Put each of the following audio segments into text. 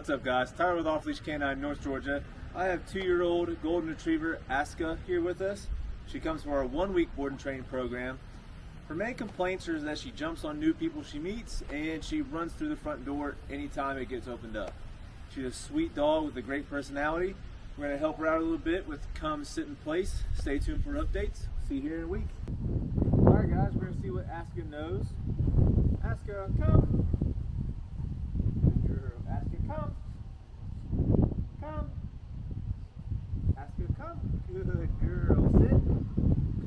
What's up, guys? Tyler with Off Leash Canine, North Georgia. I have 2-year-old golden retriever Aska here with us. She comes from our 1-week board and training program. Her main complaints are that she jumps on new people she meets and she runs through the front door anytime it gets opened up. She's a sweet dog with a great personality. We're going to help her out a little bit with Come Sit in Place. Stay tuned for updates. See you here in a week. Alright guys, we're going to see what Aska knows. Aska, come! Good girl. Aska, come! Come! Aska, come! Good girl. Sit.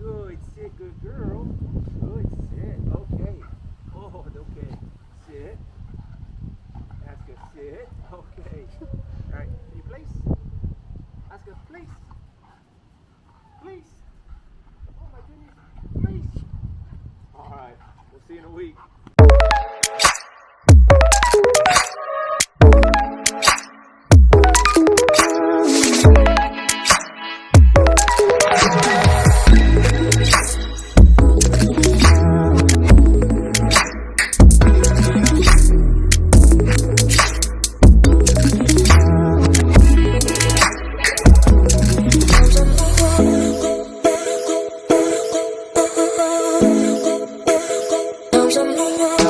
Good. Sit. Good girl. Good. Sit. Okay. Oh, okay. Sit. Aska, sit. Okay. Alright, can you place? Aska, place. Place. Oh my goodness. Place. Alright, we'll see you in a week. I'm